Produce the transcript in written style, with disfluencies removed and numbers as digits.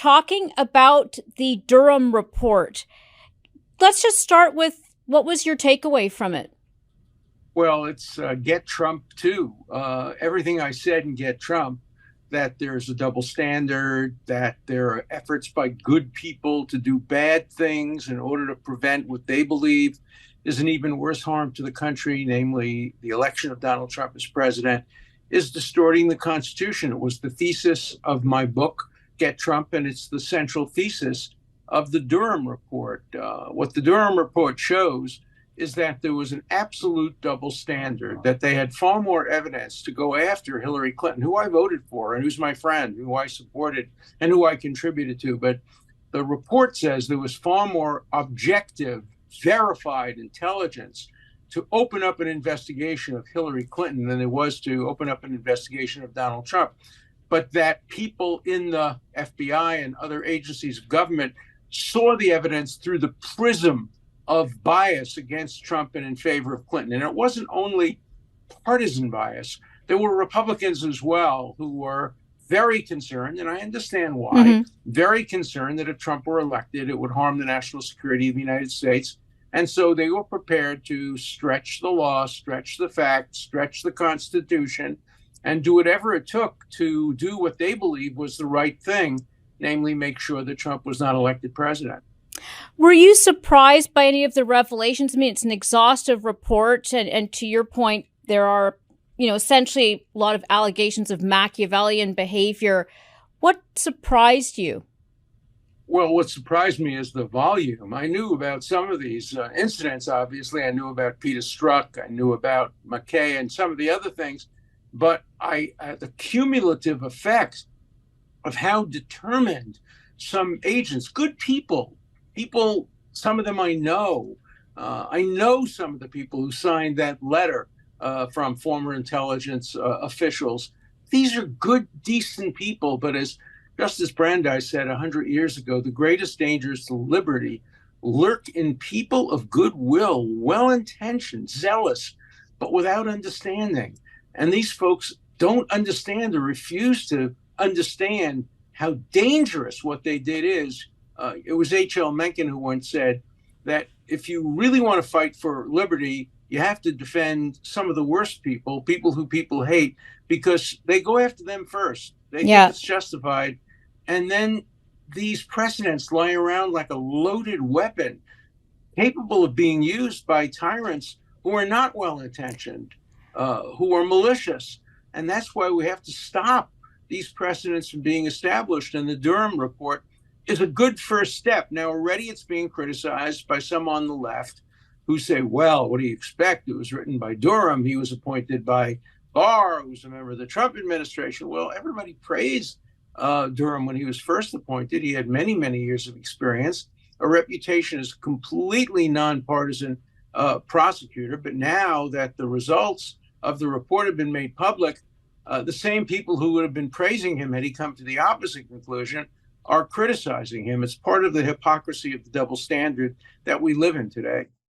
talking about the Durham Report. Let's just start with, what was your takeaway from it? Well, it's get Trump too. Everything I said in Get Trump, that there's a double standard, that there are efforts by good people to do bad things in order to prevent what they believe is an even worse harm to the country, namely the election of Donald Trump as president, is distorting the Constitution. It was the thesis of my book, Get Trump, and it's the central thesis of the Durham Report. What the Durham Report shows is that there was an absolute double standard, that they had far more evidence to go after Hillary Clinton, who I voted for and who's my friend, who I supported and who I contributed to. But the report says there was far more objective, verified intelligence to open up an investigation of Hillary Clinton than there was to open up an investigation of Donald Trump. But that people in the FBI and other agencies of government saw the evidence through the prism of bias against Trump and in favor of Clinton. And it wasn't only partisan bias. There were Republicans as well who were very concerned, and I understand why, very concerned that if Trump were elected, it would harm the national security of the United States. And so they were prepared to stretch the law, stretch the facts, stretch the Constitution, and do whatever it took to do what they believed was the right thing, namely make sure that Trump was not elected president. Were you surprised by any of the revelations? I mean, it's an exhaustive report, and to your point, there are, essentially a lot of allegations of Machiavellian behavior. What surprised you? Well, what surprised me is the volume. I knew about some of these incidents, obviously. I knew about Peter Strzok. I knew about McKay and some of the other things. But the cumulative effects of how determined some agents, good people, some of them I know some of the people who signed that letter from former intelligence officials. These are good, decent people. But as Justice Brandeis said 100 years ago, the greatest dangers to liberty lurk in people of goodwill, well-intentioned, zealous, but without understanding. And these folks don't understand or refuse to understand how dangerous what they did is. It was H.L. Mencken who once said that if you really want to fight for liberty, you have to defend some of the worst people who people hate, because they go after them first. They think it's justified. And then these precedents lie around like a loaded weapon, capable of being used by tyrants who are not well-intentioned, who are malicious. And that's why we have to stop these precedents from being established. And the Durham Report is a good first step. Now, already it's being criticized by some on the left who say, well, what do you expect? It was written by Durham. He was appointed by Barr, who was a member of the Trump administration. Well, everybody praised Durham when he was first appointed. He had many, many years of experience, a reputation as a completely nonpartisan prosecutor. But now that the results of the report have been made public, the same people who would have been praising him had he come to the opposite conclusion are criticizing him. It's part of the hypocrisy of the double standard that we live in today.